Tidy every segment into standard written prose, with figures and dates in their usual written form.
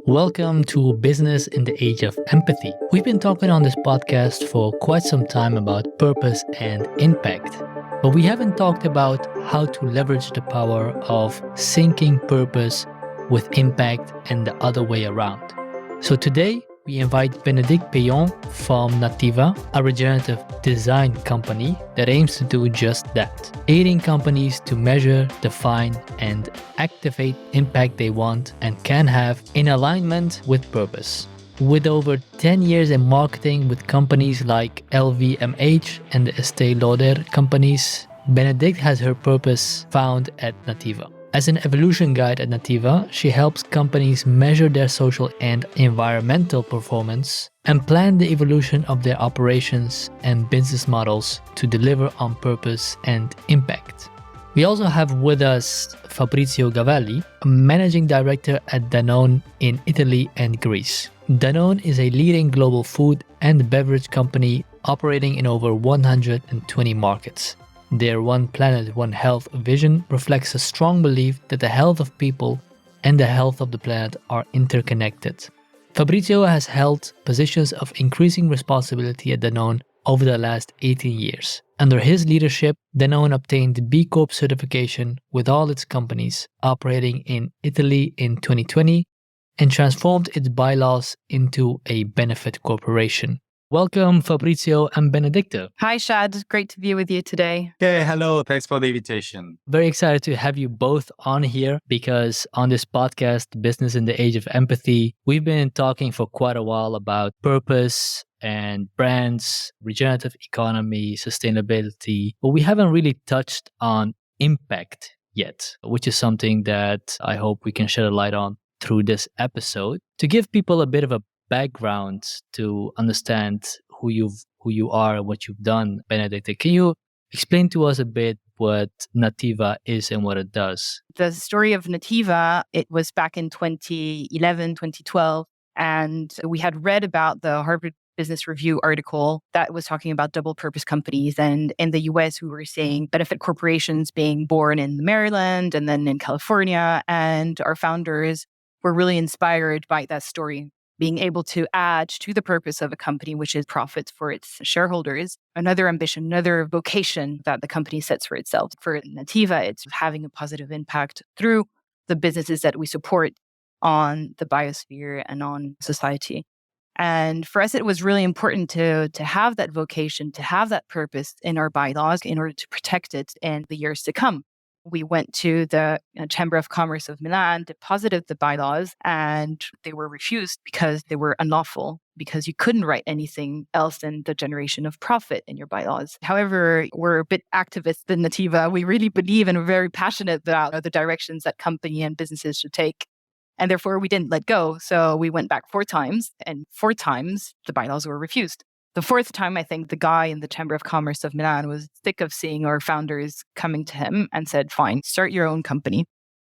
Welcome to Business in the Age of Empathy. We've been talking on this podcast for quite some time about purpose and impact, but we haven't talked about how to leverage the power of syncing purpose with impact and the other way around. So today, we invite Bénédicte Peillon from Nativa, a regenerative design company that aims to do just that, aiding companies to measure, define, and activate impact they want and can have in alignment with purpose. With over 10 years in marketing with companies like LVMH and the Stakeholder companies, Bénédicte has her purpose found at Nativa. As an evolution guide at Nativa, she helps companies measure their social and environmental performance and plan the evolution of their operations and business models to deliver on purpose and impact. We also have with us Fabrizio Gavelli, a managing director at Danone in Italy and Greece. Danone is a leading global food and beverage company operating in over 120 markets. Their One Planet, One Health vision reflects a strong belief that the health of people and the health of the planet are interconnected. Fabrizio has held positions of increasing responsibility at Danone over the last 18 years. Under his leadership, Danone obtained B Corp certification with all its companies operating in Italy in 2020 and transformed its bylaws into a benefit corporation. Welcome, Fabrizio and Bénédicte. Hi, Shad. Great to be with you today. Okay, hello. Thanks for the invitation. Very excited to have you both on here because on this podcast, Business in the Age of Empathy, we've been talking for quite a while about purpose and brands, regenerative economy, sustainability, but we haven't really touched on impact yet, which is something that I hope we can shed a light on through this episode to give people a bit of a background to understand who you are and what you've done. Bénédicte, can you explain to us a bit what Nativa is and what it does? The story of Nativa, it was back in 2011, 2012, and we had read about the Harvard Business Review article that was talking about double purpose companies. And in the US, we were seeing benefit corporations being born in Maryland and then in California. And our founders were really inspired by that story, being able to add to the purpose of a company, which is profits for its shareholders, another ambition, another vocation that the company sets for itself. For Nativa, it's having a positive impact through the businesses that we support on the biosphere and on society. And for us, it was really important to have that vocation, to have that purpose in our bylaws in order to protect it in the years to come. We went to the Chamber of Commerce of Milan, deposited the bylaws, and they were refused because they were unlawful, because you couldn't write anything else than the generation of profit in your bylaws. However, we're a bit activist in Nativa. We really believe and are very passionate about the directions that company and businesses should take. And therefore, we didn't let go. So we went back 4 times, and 4 times the bylaws were refused. The 4th time, I think the guy in the Chamber of Commerce of Milan was sick of seeing our founders coming to him and said, fine, start your own company.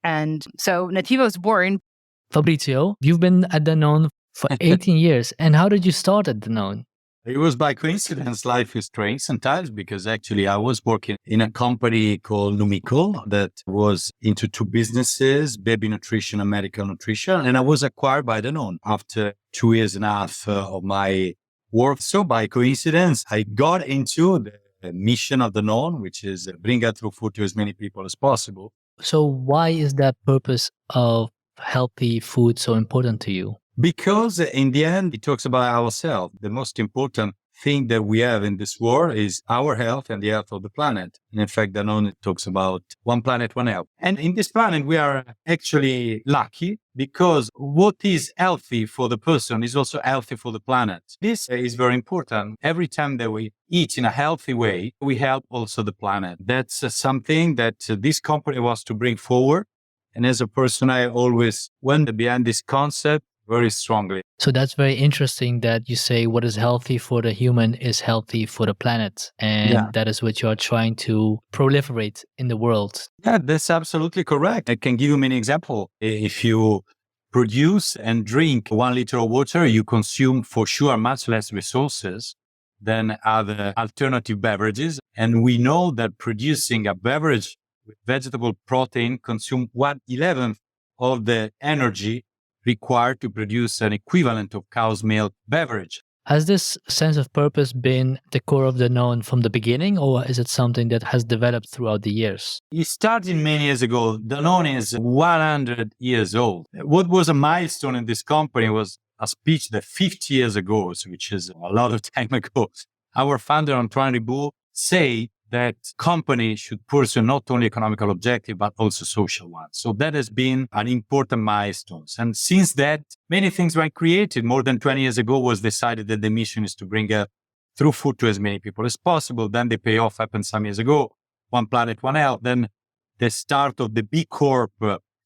And so Nativa was born. Fabrizio, you've been at Danone for 18 years. And how did you start at Danone? It was by coincidence. Life is strange sometimes because actually I was working in a company called Numico that was into 2 businesses, baby nutrition and medical nutrition. And I was acquired by Danone after 2 years and a half of my work. So by coincidence, I got into the mission of Danone, which is bring healthy food to as many people as possible. So why is that purpose of healthy food so important to you? Because in the end, it talks about ourselves. The most important thing that we have in this world is our health and the health of the planet. And in fact, Danone talks about one planet, one health. And in this planet, we are actually lucky because what is healthy for the person is also healthy for the planet. This is very important. Every time that we eat in a healthy way, we help also the planet. That's something that this company wants to bring forward. And as a person, I always went behind this concept very strongly. So that's very interesting that you say what is healthy for the human is healthy for the planet. And that is what you are trying to proliferate in the world. Yeah, that's absolutely correct. I can give you many examples. If you produce and drink 1 liter of water, you consume for sure much less resources than other alternative beverages. And we know that producing a beverage with vegetable protein consumes 1/11 of the energy required to produce an equivalent of cow's milk beverage. Has this sense of purpose been the core of Danone from the beginning, or is it something that has developed throughout the years? It started many years ago. Danone is 100 years old. What was a milestone in this company was a speech that 50 years ago, which is a lot of time ago, our founder, Antoine Riboud, said that company should pursue not only economical objective, but also social ones. So that has been an important milestone. And since that, many things were created. More than 20 years ago was decided that the mission is to bring through food to as many people as possible. Then the payoff happened some years ago. One Planet, One Health. Then the start of the B Corp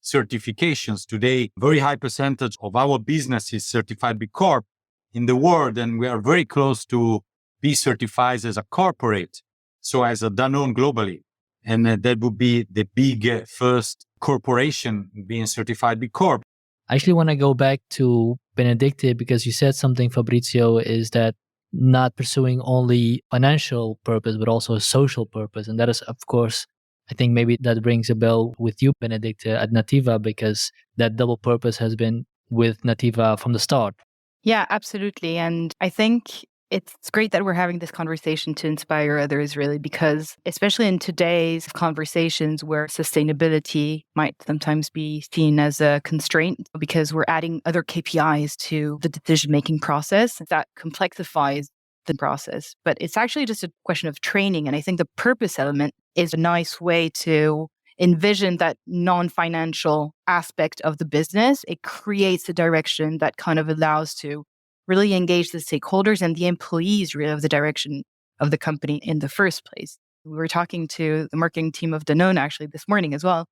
certifications. Today, very high percentage of our business is certified B Corp in the world. And we are very close to be certified as a corporate. So as a Danone globally, and that would be the big first corporation being certified B Corp. I actually want to go back to Bénédicte because you said something, Fabrizio, is that not pursuing only financial purpose, but also a social purpose. And that is, of course, I think maybe that rings a bell with you, Bénédicte, at Nativa, because that double purpose has been with Nativa from the start. Yeah, absolutely. And I think it's great that we're having this conversation to inspire others, really, because especially in today's conversations where sustainability might sometimes be seen as a constraint because we're adding other KPIs to the decision-making process, that complexifies the process. But it's actually just a question of training. And I think the purpose element is a nice way to envision that non-financial aspect of the business. It creates a direction that kind of allows to really engage the stakeholders and the employees really of the direction of the company in the first place. We were talking to the marketing team of Danone actually this morning as well,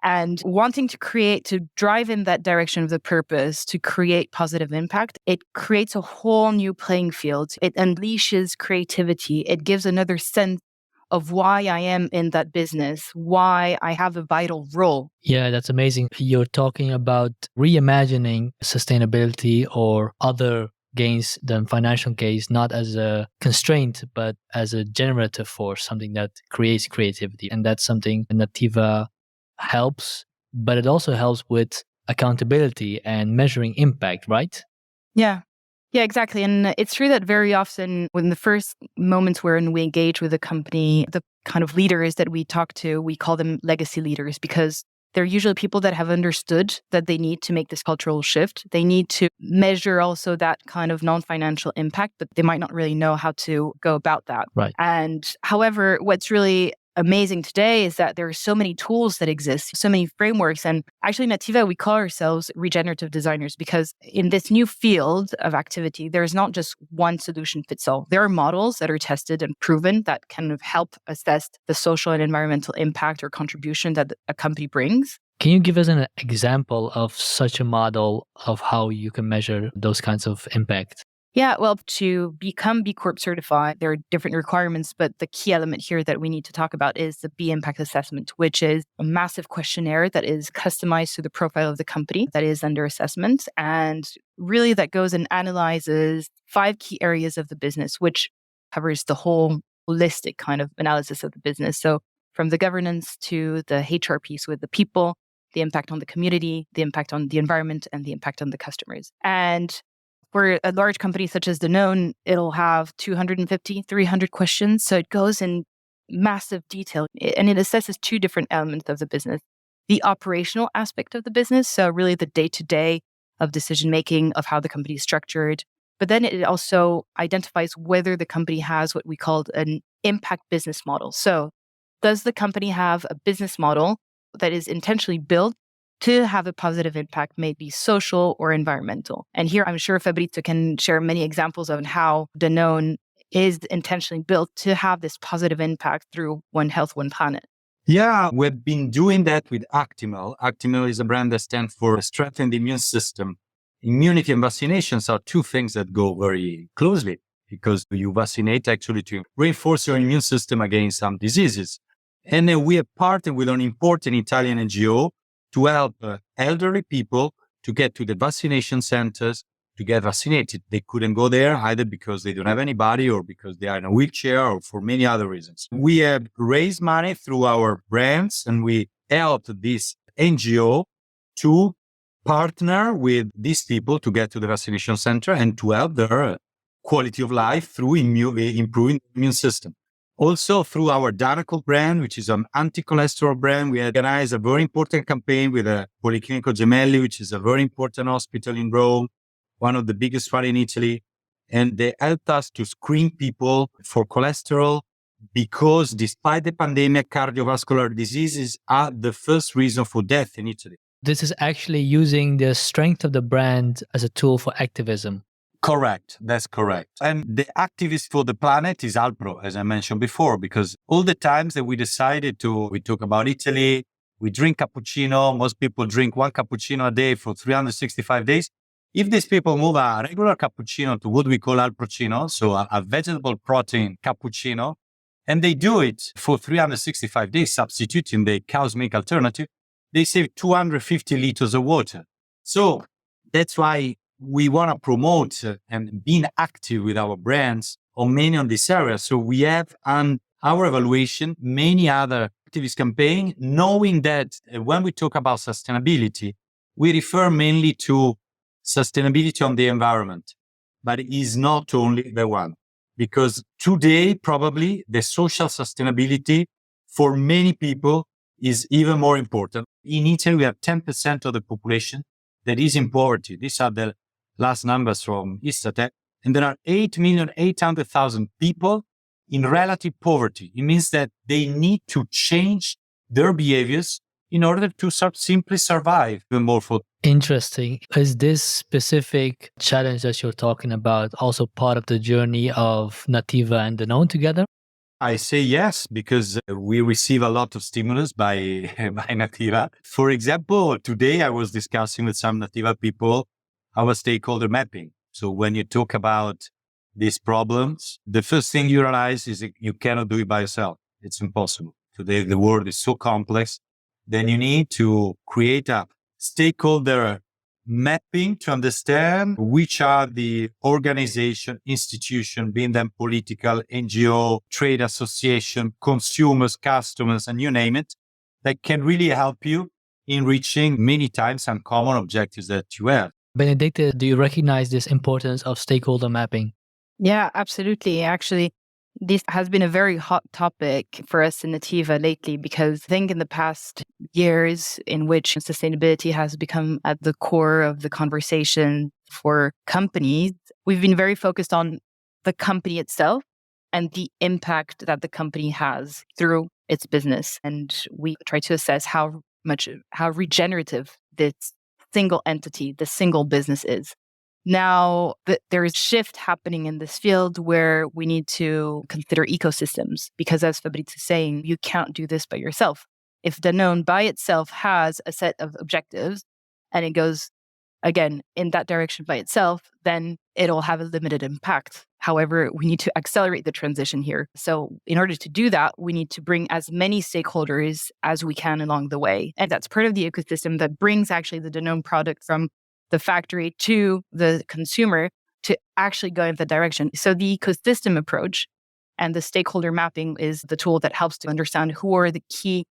and wanting to drive in that direction of the purpose to create positive impact. It creates a whole new playing field. It unleashes creativity. It gives another sense of why I am in that business, why I have a vital role. Yeah, that's amazing. You're talking about reimagining sustainability or other gains than financial gains, not as a constraint, but as a generative force, something that creates creativity. And that's something Nativa helps, but it also helps with accountability and measuring impact, right? Yeah. Yeah, exactly. And it's true that very often when the first moments wherein we engage with a company, the kind of leaders that we talk to, we call them legacy leaders because they're usually people that have understood that they need to make this cultural shift. They need to measure also that kind of non-financial impact, but they might not really know how to go about that. Right. And however, what's really amazing today is that there are so many tools that exist, so many frameworks. And actually, Nativa, we call ourselves regenerative designers because in this new field of activity, there's not just one solution fits all. There are models that are tested and proven that can help assess the social and environmental impact or contribution that a company brings. Can you give us an example of such a model of how you can measure those kinds of impact? Yeah, well, to become B Corp certified, there are different requirements, but the key element here that we need to talk about is the B Impact Assessment, which is a massive questionnaire that is customized to the profile of the company that is under assessment. And really that goes and analyzes 5 key areas of the business, which covers the whole holistic kind of analysis of the business. So from the governance to the HR piece with the people, the impact on the community, the impact on the environment, and the impact on the customers. And for a large company such as Danone, it'll have 250, 300 questions. So it goes in massive detail and it assesses 2 different elements of the business. The operational aspect of the business, so really the day-to-day of decision-making of how the company is structured. But then it also identifies whether the company has what we call an impact business model. So does the company have a business model that is intentionally built to have a positive impact, maybe social or environmental? And here, I'm sure Fabrizio can share many examples of how Danone is intentionally built to have this positive impact through One Health, One Planet. Yeah, we've been doing that with Actimel. Actimel is a brand that stands for Strengthen the Immune System. Immunity and vaccinations are 2 things that go very closely because you vaccinate actually to reinforce your immune system against some diseases. And then we have partnered with an important Italian NGO to help elderly people to get to the vaccination centers to get vaccinated. They couldn't go there either because they don't have anybody or because they are in a wheelchair or for many other reasons. We have raised money through our brands and we helped this NGO to partner with these people to get to the vaccination center and to help their quality of life through improving the immune system. Also, through our Danone brand, which is an anti-cholesterol brand, we organize a very important campaign with a Policlinico Gemelli, which is a very important hospital in Rome, one of the biggest one in Italy. And they helped us to screen people for cholesterol because despite the pandemic, cardiovascular diseases are the first reason for death in Italy. This is actually using the strength of the brand as a tool for activism. Correct. That's correct. And the activist for the planet is Alpro, as I mentioned before, because all the times that we talk about Italy, we drink cappuccino. Most people drink one cappuccino a day for 365 days. If these people move a regular cappuccino to what we call Alprocino, so a vegetable protein cappuccino, and they do it for 365 days, substituting the cow's milk alternative, they save 250 liters of water. So that's why we want to promote and being active with our brands on many of these areas. So we have on our evaluation many other activist campaigns, knowing that when we talk about sustainability, we refer mainly to sustainability on the environment, but it is not only the one. Because today, probably the social sustainability for many people is even more important. In Italy, we have 10% of the population that is in poverty. These are the last numbers from Istat, and there are 8,800,000 people in relative poverty. It means that they need to change their behaviors in order to simply survive even more for. Interesting. Is this specific challenge that you're talking about also part of the journey of Nativa and Danone together? I say yes, because we receive a lot of stimulus by Nativa. For example, today I was discussing with some Nativa people our stakeholder mapping. So when you talk about these problems, the first thing you realize is that you cannot do it by yourself. It's impossible. Today, the world is so complex. Then you need to create a stakeholder mapping to understand which are the organization, institution, being them political, NGO, trade association, consumers, customers, and you name it, that can really help you in reaching many times some common objectives that you have. Bénédicte, do you recognize this importance of stakeholder mapping? Yeah, absolutely. Actually, this has been a very hot topic for us in Nativa lately because I think in the past years in which sustainability has become at the core of the conversation for companies, we've been very focused on the company itself and the impact that the company has through its business. And we try to assess how regenerative this single entity, the single business is. Now, there is a shift happening in this field where we need to consider ecosystems because as Fabrizio is saying, you can't do this by yourself. If Danone by itself has a set of objectives and it goes, again, in that direction by itself, then it'll have a limited impact. However, we need to accelerate the transition here. So in order to do that, we need to bring as many stakeholders as we can along the way. And that's part of the ecosystem that brings actually the Danone product from the factory to the consumer to actually go in that direction. So the ecosystem approach and the stakeholder mapping is the tool that helps to understand who are the key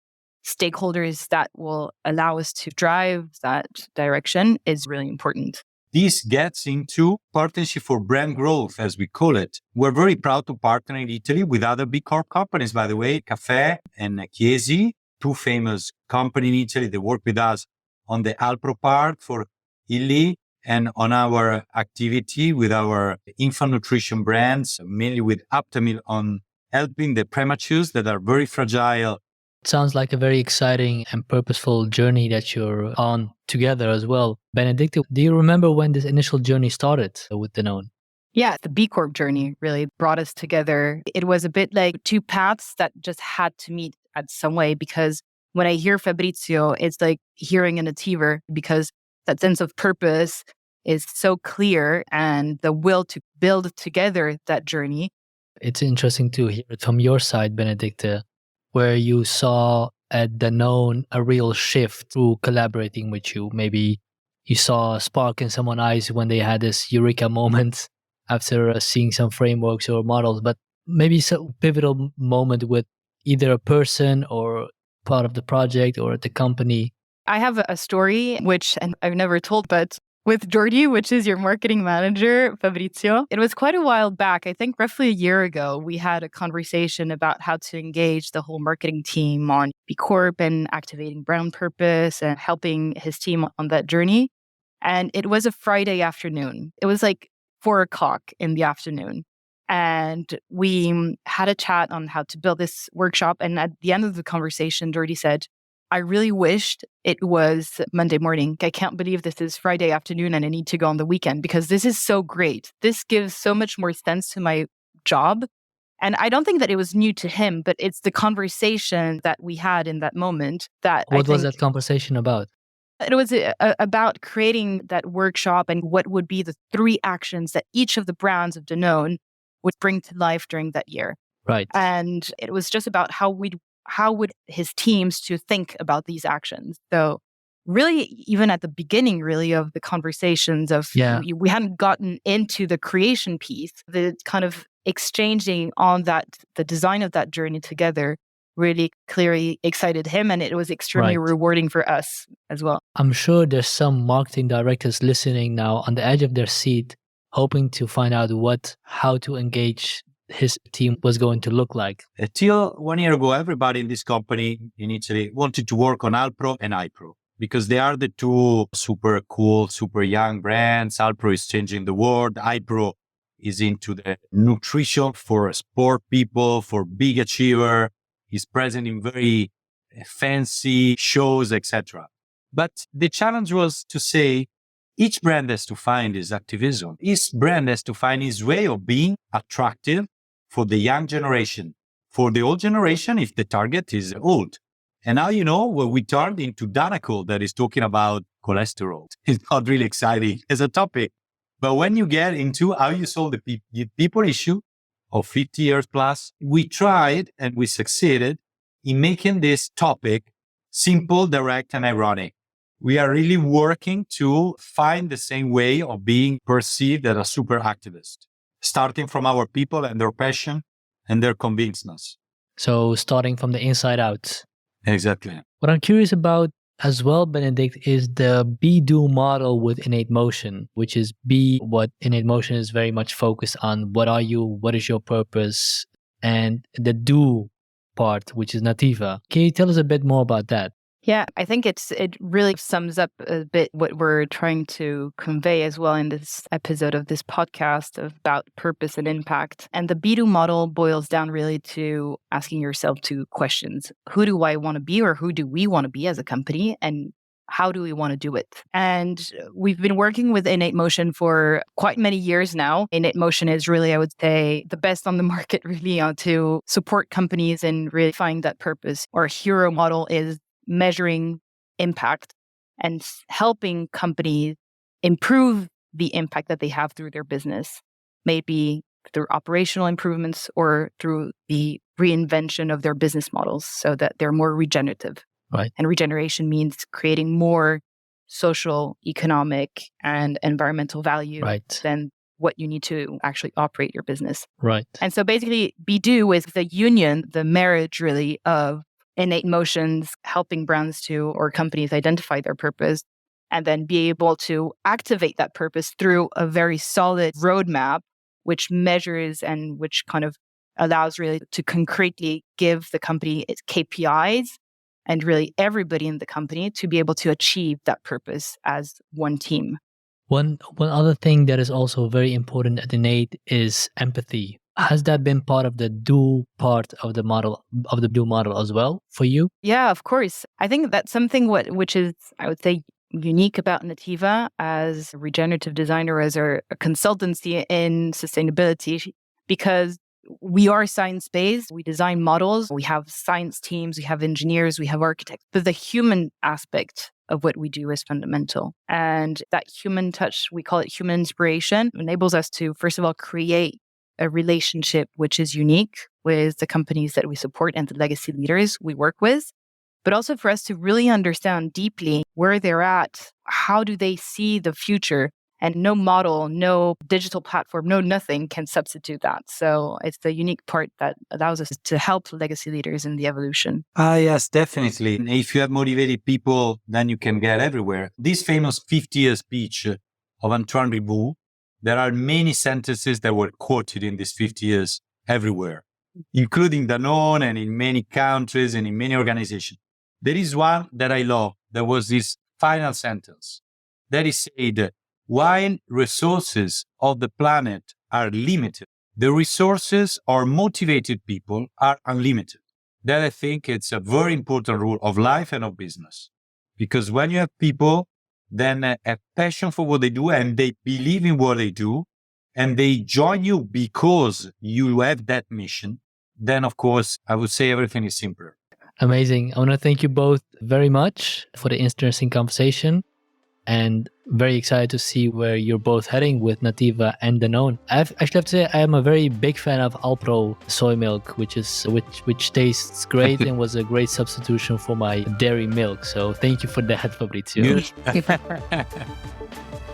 stakeholders that will allow us to drive that direction is really important. This gets into partnership for brand growth, as we call it. We're very proud to partner in Italy with other big corp companies, by the way, Caffè and Chiesi, two famous companies in Italy that work with us on the Alpro part for Illy and on our activity with our infant nutrition brands, mainly with Aptamil on helping the prematures that are very fragile. It sounds like a very exciting and purposeful journey that you're on together as well. Bénédicte, do you remember when this initial journey started with Danone? Yeah, the B Corp journey really brought us together. It was a bit like two paths that just had to meet at some way because when I hear Fabrizio, it's like hearing a Nativa because that sense of purpose is so clear and the will to build together that journey. It's interesting to hear it from your side, Bénédicte, where you saw at Danone a real shift through collaborating with you. Maybe you saw a spark in someone's eyes when they had this eureka moment after seeing some frameworks or models, but maybe some pivotal moment with either a person or part of the project or the company I have a story, which and I've never told, but with Jordi, which is your marketing manager, Fabrizio, it was quite a while back. I think roughly a year ago, we had a conversation about how to engage the whole marketing team on B Corp and activating brand purpose and helping his team on that journey. And it was a Friday afternoon. It was like 4 o'clock in the afternoon. And we had a chat on how to build this workshop. And at the end of the conversation, Jordi said, I really wished it was Monday morning. I can't believe this is Friday afternoon and I need to go on the weekend because this is so great. This gives so much more sense to my job. And I don't think that it was new to him, but it's the conversation that we had in that moment that What was that conversation about? It was about creating that workshop and what would be the 3 actions that each of the brands of Danone would bring to life during that year. Right. And it was just about how would his teams to think about these actions. So really, even at the beginning, really, of the conversations of, we hadn't gotten into the creation piece, the kind of exchanging on that, the design of that journey together really clearly excited him. And it was extremely rewarding for us as well. I'm sure there's some marketing directors listening now on the edge of their seat, hoping to find out how to engage his team was going to look like. Till 1 year ago, everybody in this company in Italy wanted to work on Alpro and iPro because they are the 2 super cool, super young brands. Alpro is changing the world. iPro is into the nutrition for sport people, for big achiever. He's present in very fancy shows, etc. But the challenge was to say, each brand has to find his activism. Each brand has to find his way of being attractive for the young generation. For the old generation, if the target is old. And now, when we turned into Danacol that is talking about cholesterol. It's not really exciting as a topic. But when you get into how you solve the people issue of 50 years plus, we tried and we succeeded in making this topic simple, direct, and ironic. We are really working to find the same way of being perceived as a super activist, starting from our people and their passion and their convictness. So starting from the inside out. Exactly. What I'm curious about as well, Bénédicte, is the be-do model with Innate Motion, which is what Innate Motion is very much focused on. What are you? What is your purpose? And the do part, which is Nativa. Can you tell us a bit more about that? Yeah, I think it really sums up a bit what we're trying to convey as well in this episode of this podcast about purpose and impact. And the be-do model boils down really to asking yourself 2 questions. Who do I want to be, or who do we want to be as a company? And how do we want to do it? And we've been working with Innate Motion for quite many years now. Innate Motion is really, I would say, the best on the market really to support companies and really find that purpose. Our hero model is measuring impact and helping companies improve the impact that they have through their business, maybe through operational improvements or through the reinvention of their business models so that they're more regenerative. Right. And regeneration means creating more social, economic, and environmental value than what you need to actually operate your business. Right. And so basically, be-do is the union, the marriage really of Innate Motions helping brands or companies identify their purpose and then be able to activate that purpose through a very solid roadmap, which measures and which kind of allows really to concretely give the company its KPIs and really everybody in the company to be able to achieve that purpose as one team. One other thing that is also very important at Innate is empathy. Has that been part of the do part of the model, of the do model as well for you? Yeah, of course. I think that's something which is, I would say, unique about Nativa as a regenerative designer, as a consultancy in sustainability, because we are science-based. We design models. We have science teams. We have engineers. We have architects. But the human aspect of what we do is fundamental. And that human touch, we call it human inspiration, enables us to, first of all, create a relationship which is unique with the companies that we support and the legacy leaders we work with, but also for us to really understand deeply where they're at, how do they see the future, And no model, no digital platform, no nothing can substitute that. So it's the unique part that allows us to help legacy leaders in the evolution. Yes, definitely. And if you have motivated people, then you can get everywhere. This famous 50-year speech of Antoine Riboud, there are many sentences that were quoted in these 50 years everywhere, including Danone and in many countries and in many organizations. There is one that I love. There was this final sentence that is said, while resources of the planet are limited, the resources of motivated people are unlimited. That I think it's a very important rule of life and of business. Because when you have people, then a passion for what they do and they believe in what they do and they join you because you have that mission, then of course, I would say everything is simpler. Amazing. I want to thank you both very much for the interesting conversation, and very excited to see where you're both heading with Nativa and Danone. I actually have to say I am a very big fan of Alpro soy milk, which tastes great and was a great substitution for my dairy milk. So thank you for that, Fabrizio.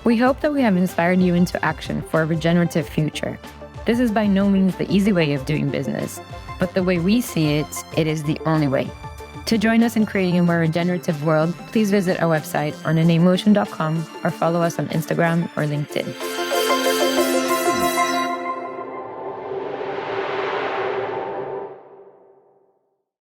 We hope that we have inspired you into action for a regenerative future. This is by no means the easy way of doing business, but the way we see it, it is the only way. To join us in creating a more regenerative world, please visit our website on inamotion.com or follow us on Instagram or LinkedIn.